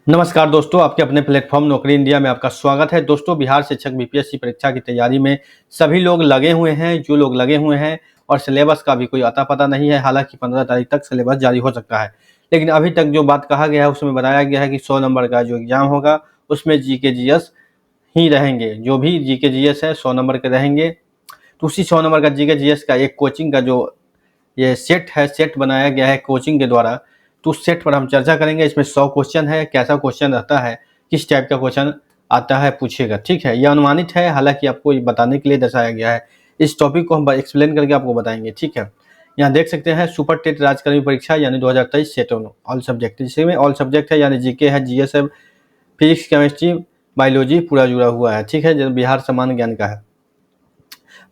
नमस्कार दोस्तों, आपके अपने प्लेटफॉर्म नौकरी इंडिया में आपका स्वागत है। दोस्तों, बिहार शिक्षक बीपीएससी परीक्षा की तैयारी में सभी लोग लगे हुए हैं। जो लोग लगे हुए हैं और सिलेबस का भी कोई अता पता नहीं है। हालांकि 15 तारीख तक सिलेबस जारी हो सकता है, लेकिन अभी तक जो बात कहा गया है उसमें बताया गया है कि 100 नंबर का जो एग्जाम होगा उसमें जीके जीएस ही रहेंगे। जो भी जीके जीएस है 100 नंबर के रहेंगे। तो उसी 100 नंबर का जीके जीएस का एक कोचिंग का जो ये सेट बनाया गया है कोचिंग के द्वारा, तो उस सेट पर हम चर्चा करेंगे। इसमें 100 क्वेश्चन है। कैसा क्वेश्चन रहता है, किस टाइप का क्वेश्चन आता है, पूछेगा। ठीक है, यह अनुमानित है, हालांकि आपको ये बताने के लिए दर्शाया गया है। इस टॉपिक को हम एक्सप्लेन करके आपको बताएंगे। ठीक है, यहाँ देख सकते हैं सुपर टेट राज्यकर्मी परीक्षा यानी 2023 सेट ऑल सब्जेक्ट, जिसमें ऑल सब्जेक्ट है यानी जीके है, जीएस है, फिजिक्स, केमिस्ट्री, बायोलॉजी पूरा जुड़ा हुआ है। ठीक है, जो बिहार सामान्य ज्ञान का है,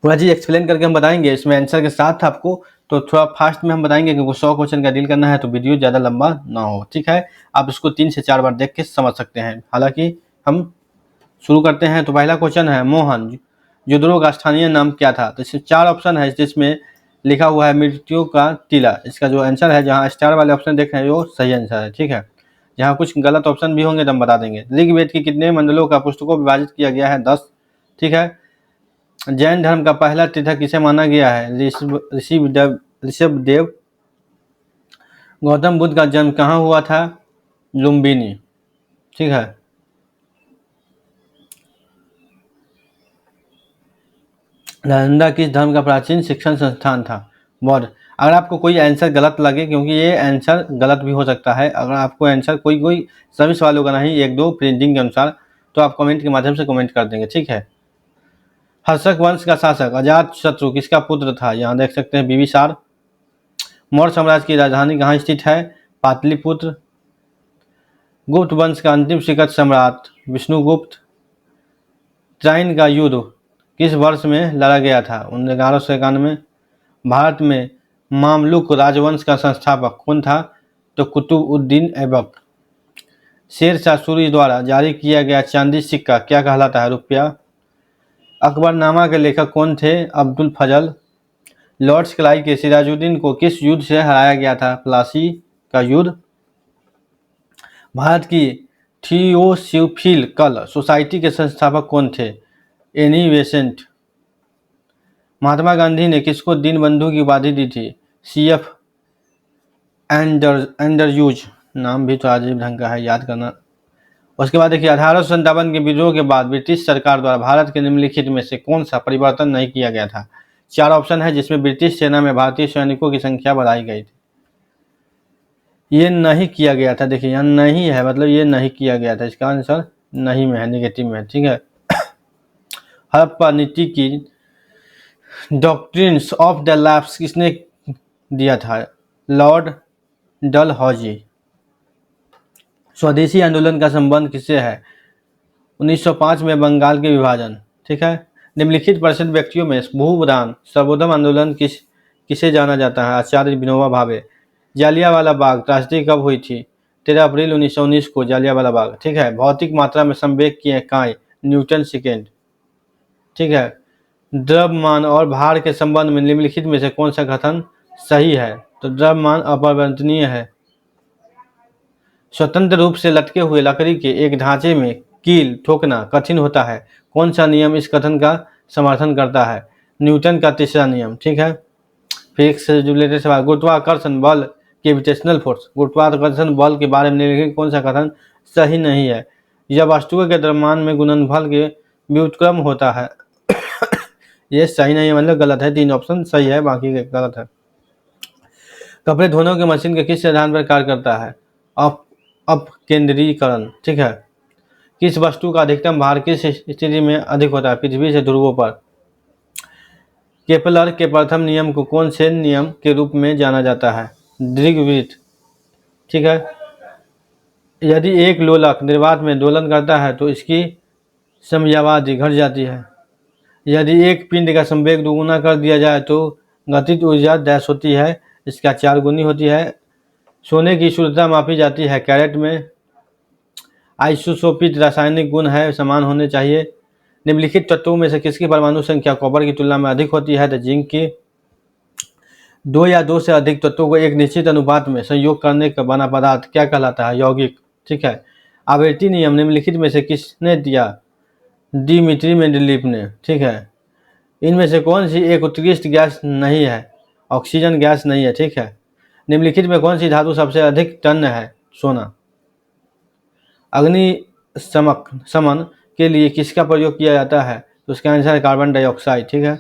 पूरा चीज एक्सप्लेन करके हम बताएंगे इसमें आंसर के साथ आपको। तो थोड़ा फास्ट में हम बताएंगे क्योंकि 100 क्वेश्चन का डील करना है तो वीडियो ज़्यादा लंबा ना हो। ठीक है, आप इसको 3 से 4 बार देख के समझ सकते हैं। हालांकि हम शुरू करते हैं। तो पहला क्वेश्चन है, मोहन जोदड़ो का स्थानीय नाम क्या था। तो इसमें 4 ऑप्शन है, जिसमें लिखा हुआ है मृत्यु का टीला। इसका जो आंसर है, जहाँ स्टार वाले ऑप्शन देख रहे हैं वो सही आंसर है। ठीक है, जहाँ कुछ गलत ऑप्शन भी होंगे तो हम बता देंगे। ऋग्वेद के कितने मंडलों का पुस्तकों विभाजित किया गया है? 10। ठीक है, जैन धर्म का पहला तीर्थक किसे माना गया है? ऋषभदेव। गौतम बुद्ध का जन्म कहाँ हुआ था? लुम्बिनी। ठीक है, नालंदा किस धर्म का प्राचीन शिक्षण संस्थान था? बौद्ध। अगर आपको कोई आंसर गलत लगे, क्योंकि ये आंसर गलत भी हो सकता है, अगर आपको आंसर कोई सभी सवालों का नहीं, 1-2 प्रिंटिंग के अनुसार, तो आप कमेंट के माध्यम से कमेंट कर देंगे। ठीक है, हर्षक वंश का शासक अजात शत्रु किसका पुत्र था? यहाँ देख सकते हैं बिंबिसार। मौर्य साम्राज्य की राजधानी कहाँ स्थित है? पाटलिपुत्र। गुप्त वंश का अंतिम शिखर सम्राट विष्णुगुप्त। ट्राइन का युद्ध किस वर्ष में लड़ा गया था? 1191। भारत में मामलुक राजवंश का संस्थापक कौन था? तो कुतुबुद्दीन ऐबक। शेर शाह सूरी द्वारा जारी किया गया चांदी सिक्का क्या कहलाता है? रुपया। अकबरनामा के लेखक कौन थे? अब्दुल फजल। लॉर्ड्स क्लाई के सिराजुद्दीन को किस युद्ध से हराया गया था? प्लासी का युद्ध। भारत की थियोसॉफिकल सोसाइटी के संस्थापक कौन थे? Annie Besant. महात्मा गांधी ने किसको दीनबंधु की उपाधि दी थी? सीएफ एंडरयूज। नाम भी तो अजीब ढंग का है, याद करना। उसके बाद देखिए, 1857 के विद्रोह के बाद ब्रिटिश सरकार द्वारा भारत के निम्नलिखित में से कौन सा परिवर्तन नहीं किया गया था? 4 ऑप्शन है, जिसमें ब्रिटिश सेना में भारतीय सैनिकों की संख्या बढ़ाई गई थी। ये नहीं किया गया था। देखिए, यहाँ नहीं है, मतलब ये नहीं किया गया था। इसका आंसर नहीं में है, नेगेटिव में है। ठीक है, हड़प्पा नीति की डॉक्ट्रिन्स ऑफ द लैप्स किसने दिया था? लॉर्ड डलहौजी। स्वदेशी आंदोलन का संबंध किससे है? 1905 में बंगाल के विभाजन। ठीक है, निम्नलिखित प्रसिद्ध व्यक्तियों में भूदान सर्वोदम आंदोलन किसे जाना जाता है? आचार्य विनोबा भावे। जालियांवाला बाग त्रासदी कब हुई थी? 13 अप्रैल 1919 को जालियांवाला बाग। ठीक है, भौतिक मात्रा में संवेग की इकाई न्यूटन सेकेंड। ठीक है, द्रव्यमान और भार के संबंध में निम्नलिखित में से कौन सा कथन सही है? तो द्रव्यमान अपरिवर्तनीय है। स्वतंत्र रूप से लटके हुए लकड़ी के एक ढांचे में कील ठोकना कठिन होता है। कौन सा नियम इस कथन का समर्थन करता है? न्यूटन का तीसरा नियम। ठीक है, फिजिक्स से रिलेटेड सवाल। गुरुत्वाकर्षण बल ग्रेविटेशनल फोर्स, गुरुत्वाकर्षण बल के बारे में निम्नलिखित कौन सा कथन सही नहीं है? यह वस्तुओं के द्रव्यमान में गुणनफल के व्युत्क्रम होता है। ये सही नहीं है, मतलब गलत है। 3 ऑप्शन सही है, बाकी गलत है। कपड़े धोने के मशीन के किस सिद्धांत पर कार्य करता है? अपकेंद्रीकरण। ठीक है, किस वस्तु का अधिकतम भार किस स्थिति में अधिक होता है? पृथ्वी से ध्रुवों पर। केपलर के प्रथम नियम को कौन से नियम के रूप में जाना जाता है? दीर्घवृत्त। ठीक है, यदि एक लोलक निर्वात में दोलन करता है तो इसकी समयावधि घट जाती है। यदि एक पिंड का संवेग दोगुना कर दिया जाए तो गतिज ऊर्जा डैश होती है, इसका 4 गुनी होती है। सोने की शुद्धता मापी जाती है कैरेट में। आइसोटोपिक रासायनिक गुण है, समान होने चाहिए। निम्नलिखित तत्वों में से किसकी परमाणु संख्या कॉपर की तुलना में अधिक होती है? तो जिंक की। 2 या 2 से अधिक तत्वों को एक निश्चित अनुपात में संयोग करने का बना पदार्थ क्या कहलाता है? यौगिक। ठीक है, आवृत्ति नियम निम्नलिखित में से किसने दिया? डिमित्री मेंडेलीव ने। ठीक है, इनमें से कौन सी एक उत्कृष्ट गैस नहीं है? ऑक्सीजन गैस नहीं है। ठीक है, निम्नलिखित में कौन सी धातु सबसे अधिक टन है? सोना। अग्नि शमन के लिए किसका प्रयोग किया जाता है? तो उसका आंसर है कार्बन डाइऑक्साइड। ठीक है,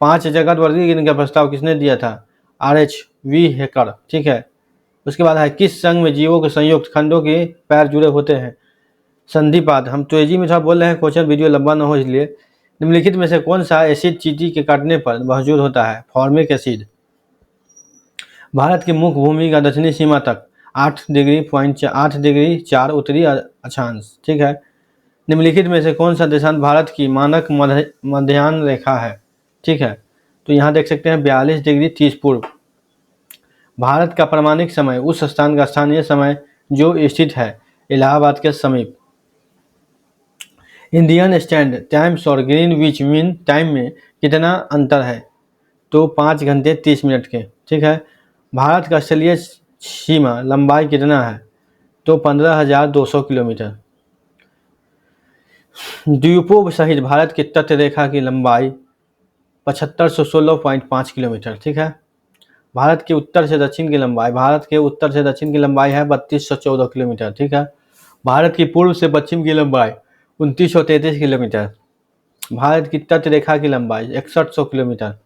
5 जगत वर्गीकरण का प्रस्ताव किसने दिया था? RHV hacker. ठीक है, उसके बाद है किस संघ में जीवों के संयुक्त खंडों के पैर जुड़े होते हैं? संधिपाद। हम तेजी में थोड़ा बोल रहे हैं, क्वेश्चन वीडियो लंबा न हो इसलिए। निम्नलिखित में से कौन सा एसिड चींटी के काटने पर मौजूद होता है? Formic acid. भारत की मुख्य भूमि का दक्षिणी सीमा तक 8 डिग्री उत्तरी अक्षांश। ठीक है, निम्नलिखित में से कौन सा देशांत भारत की मानक मध्याह्न रेखा है? ठीक है, तो यहाँ देख सकते हैं 42 डिग्री 30 पूर्व। भारत का प्रमाणिक समय उस स्थान का स्थानीय समय जो स्थित है इलाहाबाद के समीप। इंडियन स्टैंडर्ड टाइम्स और ग्रीनविच मीन टाइम में कितना अंतर है? तो 5 घंटे 30 मिनट के। ठीक है, भारत का स्थलीय सीमा लंबाई कितना है? तो 15,200 किलोमीटर। द्वीपों सहित भारत की तट रेखा की लंबाई 7516.5 किलोमीटर। ठीक है, भारत के उत्तर से दक्षिण की लंबाई 3214 किलोमीटर। ठीक है, भारत की पूर्व से पश्चिम की लंबाई 2933 किलोमीटर। भारत की तट रेखा की लंबाई 6100 किलोमीटर।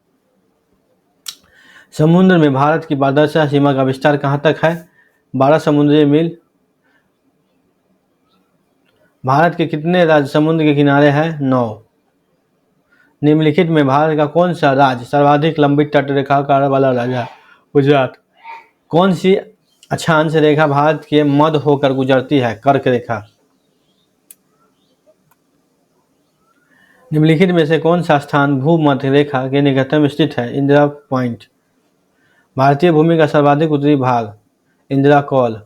समुद्र में भारत की पारदर्शिता सीमा का विस्तार कहाँ तक है? 12 समुद्री मील। भारत के कितने राज्य समुद्र के किनारे हैं? 9। निम्नलिखित में भारत का कौन सा राज्य सर्वाधिक लंबी तट रेखा वाला राज्य है? गुजरात। कौन सी अक्षांश रेखा भारत के मध्य होकर गुजरती है? कर्क रेखा। निम्नलिखित में से कौन सा स्थान भूमध्य रेखा के निकटतम स्थित है? इंदिरा पॉइंट। भारतीय भूमि का सर्वाधिक उत्तरी भाग? इंदिरा कॉल।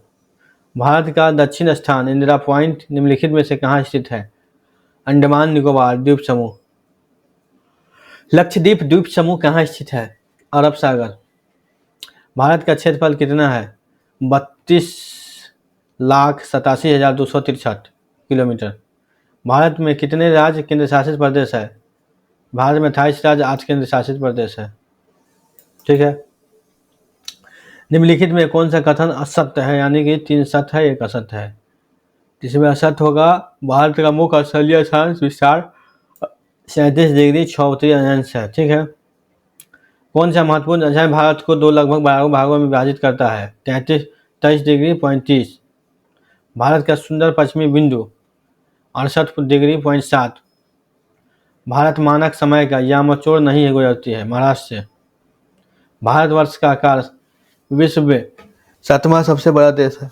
भारत का दक्षिण स्थान इंदिरा पॉइंट निम्नलिखित में से कहाँ स्थित है? अंडमान निकोबार द्वीप समूह। लक्षद्वीप द्वीप समूह कहाँ स्थित है? अरब सागर। भारत का क्षेत्रफल कितना है? 32,87,263 किलोमीटर। भारत में कितने राज्य केंद्र शासित प्रदेश है? भारत में 28 राज्य 8 केंद्र शासित प्रदेश है। ठीक है, निम्नलिखित में कौन सा कथन असत्य है? यानी कि 3 सत्य है 1 असत्य है। जिसमें असत्य होगा भारत का मुख्य स्थलीय अक्षांश विस्तार 37 डिग्री 6 उत्तरी अंश है। ठीक है, कौन सा महत्वपूर्ण अक्षांश भारत को 2 लगभग भागों में विभाजित करता है? 23 डिग्री 30। भारत का सुंदर पश्चिमी बिंदु 68 डिग्री 7। भारत मानक समय का यामचोर नहीं गुजरती है महाराष्ट्र से। भारतवर्ष का आकार विश्व में 7वां सबसे बड़ा देश है।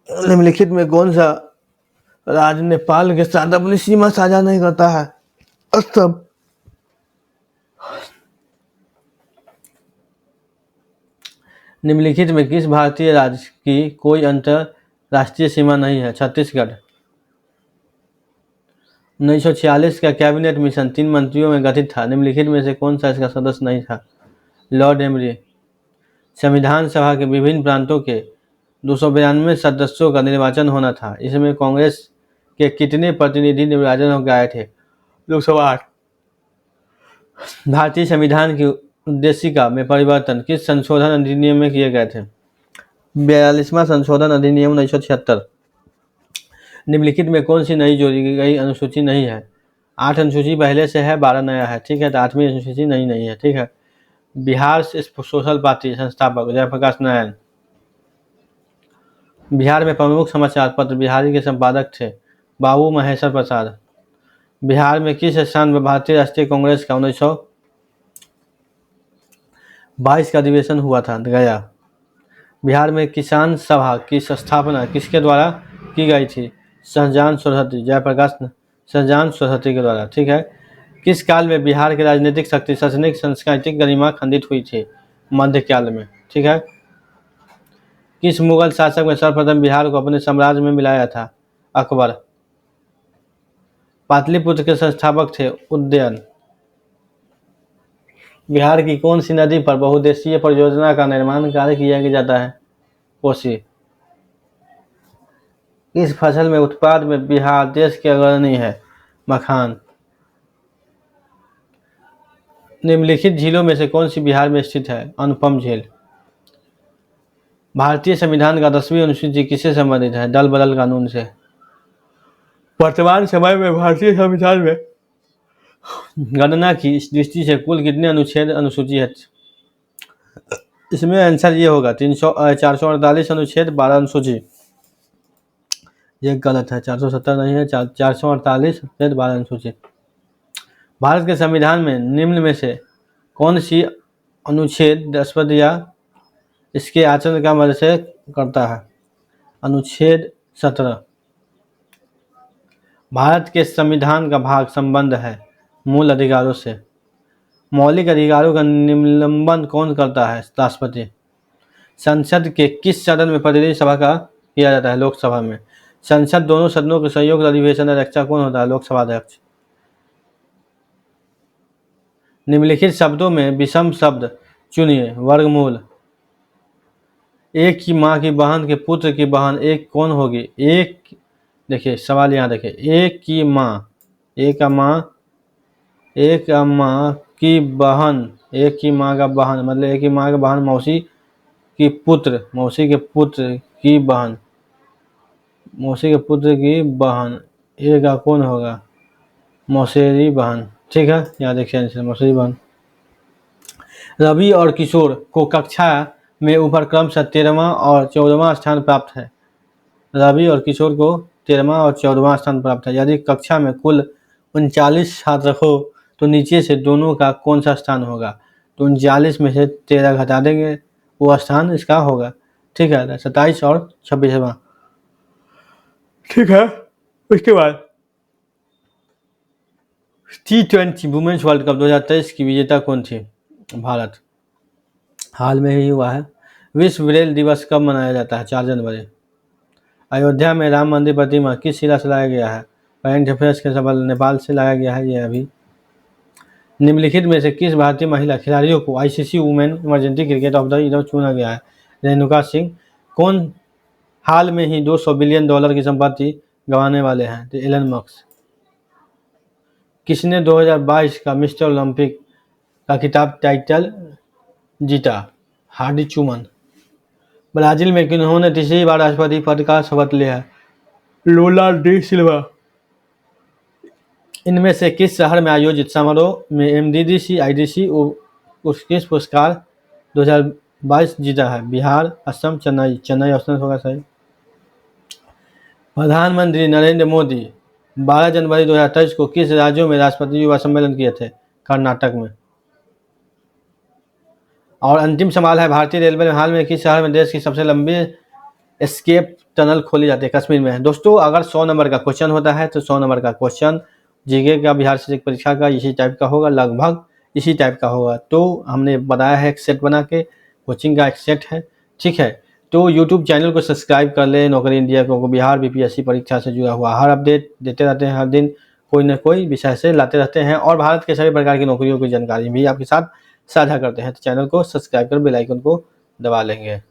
निम्नलिखित में कौन सा राज्य नेपाल के साथ अपनी सीमा साझा नहीं करता है? असम। निम्नलिखित में किस भारतीय राज्य की कोई अंतरराष्ट्रीय सीमा नहीं है? छत्तीसगढ़। 1946 का कैबिनेट मिशन 3 मंत्रियों में गठित था। निम्नलिखित में से कौन सा इसका सदस्य नहीं था? Lord emery. संविधान सभा के विभिन्न प्रांतों के 292 सदस्यों का निर्वाचन होना था। इसमें कांग्रेस के कितने प्रतिनिधि निर्वाचन होकर आए थे? 208। भारतीय संविधान की उद्देशिका में परिवर्तन किस संशोधन अधिनियम में किए गए थे? 42वां संशोधन अधिनियम 1976। निम्नलिखित में कौन सी नई जोड़ी गई अनुसूची नहीं है? 8 अनुसूची पहले से है, 12 नया है। ठीक है, तो 8वीं अनुसूची नहीं है। ठीक है, बिहार सोशल पार्टी संस्थापक जयप्रकाश नारायण। बिहार में प्रमुख समाचार पत्र बिहारी के संपादक थे बाबू महेश्वर प्रसाद। बिहार में किस स्थान पर भारतीय राष्ट्रीय कांग्रेस का 1922 का अधिवेशन हुआ था? गया। बिहार में किसान सभा की स्थापना किसके द्वारा की गई थी? शाहजहां सरस्वती शाहजहां सरस्वती के द्वारा। ठीक है, किस काल में बिहार की राजनीतिक शक्ति शैक्षणिक सांस्कृतिक गरिमा खंडित हुई थी? मध्यकाल में। ठीक है, किस मुगल शासक ने सर्वप्रथम बिहार को अपने साम्राज्य में मिलाया था? अकबर। पाटलिपुत्र के संस्थापक थे उदयन। बिहार की कौन सी नदी पर बहुउद्देशीय परियोजना का निर्माण कार्य किया जाता है? कोसी। इस फसल में उत्पाद में बिहार देश के अग्रणी है। मखान। निम्नलिखित झीलों में से कौन सी बिहार में स्थित है? अनुपम झील। भारतीय संविधान का 10वीं अनुसूची किससे संबंधित है? दल बदल कानून से। वर्तमान समय में भारतीय संविधान में गणना की दृष्टि से कुल कितने अनुच्छेद अनुसूची है? इसमें आंसर ये होगा 448 अनुच्छेद 12 अनुसूची। ये गलत है, 470 नहीं है, 448 अनुच्छेद 12 अनुसूची। भारत के संविधान में निम्न में से कौन सी अनुच्छेद राष्ट्रपति या इसके आचरण का मदद से करता है? अनुच्छेद 17। भारत के संविधान का भाग संबंध है मूल अधिकारों से। मौलिक अधिकारों का निलंबन कौन करता है? राष्ट्रपति। संसद के किस सदन में प्रतिनिधि सभा का किया जाता है? लोकसभा में। संसद दोनों सदनों के संयुक्त अधिवेशन अध्यक्ष कौन होता है? लोकसभा अध्यक्ष। निम्नलिखित शब्दों में विषम शब्द चुनिए। वर्गमूल। एक की माँ की बहन के पुत्र की बहन एक कौन होगी? एक, देखिए सवाल यहाँ देखिए, एक की माँ, एक का माँ, एक माँ की बहन, एक की माँ का बहन मतलब एक की माँ का बहन मौसी की पुत्र, मौसी के पुत्र की बहन, मौसी के पुत्र की बहन, एक का कौन होगा? मौसेरी बहन। ठीक है, यहाँ देखिए आंसर मौसेरी बहन। रवि और किशोर को कक्षा में ऊपर क्रमशः 13वां और 14वां स्थान प्राप्त है। रवि और किशोर को 13वां और 14वां स्थान प्राप्त है। यदि कक्षा में कुल 39 छात्र हो तो नीचे से दोनों का कौन सा स्थान होगा? तो 39 में से 13 घटा देंगे, वो स्थान इसका होगा। ठीक है, 27 और 26वां। ठीक है, उसके बाद T20 वुमेन्स वर्ल्ड कप 2023 की विजेता कौन थी? भारत। हाल में ही हुआ है। विश्व ब्रेल दिवस कब मनाया जाता है? 4 जनवरी। अयोध्या में राम मंदिर प्रतिमा किस जिला से लाया गया है? करंट अफेयर्स के सवाल नेपाल से लाया गया है। ये अभी निम्नलिखित में से किस भारतीय महिला खिलाड़ियों को ICC women emergency cricket of the year चुना गया है? रेणुका सिंह। कौन हाल में ही $200 बिलियन की संपत्ति गंवाने वाले हैं? तो एलन मस्क। किसने 2022 का मिस्टर ओलंपिक का खिताब टाइटल जीता? हार्डी चुमन। ब्राजील में किन्होंने तीसरी बार राष्ट्रपति पद का शपथ लिया? लूला डी सिल्वा। इनमें से किस शहर में आयोजित समारोह में एमडीडीसी आईडीसी किस पुरस्कार 2022 जीता है? बिहार, असम, चेन्नई। चेन्नई ऑप्शन होगा सही। प्रधानमंत्री नरेंद्र मोदी 12 जनवरी 2023 को किस राज्यों में राष्ट्रपति युवा सम्मेलन किए थे? कर्नाटक में। और अंतिम सवाल है, भारतीय रेलवे में हाल में किस शहर में देश की सबसे लंबी एस्केप टनल खोली जाती है? कश्मीर में है। दोस्तों, अगर 100 नंबर का क्वेश्चन होता है तो 100 नंबर का क्वेश्चन जीके का बिहार शिक्षक परीक्षा का इसी टाइप का होगा, लगभग इसी टाइप का होगा। तो हमने बताया है एक सेट बना के, कोचिंग का एक सेट है। ठीक है, तो यूट्यूब चैनल को सब्सक्राइब कर ले। नौकरी इंडिया को बिहार बीपीएससी परीक्षा से जुड़ा हुआ हर अपडेट देते रहते हैं। हर दिन कोई न कोई विषय से लाते रहते हैं और भारत के सभी प्रकार की नौकरियों की जानकारी भी आपके साथ साझा करते हैं। तो चैनल को सब्सक्राइब कर बेल आइकन को दबा लेंगे।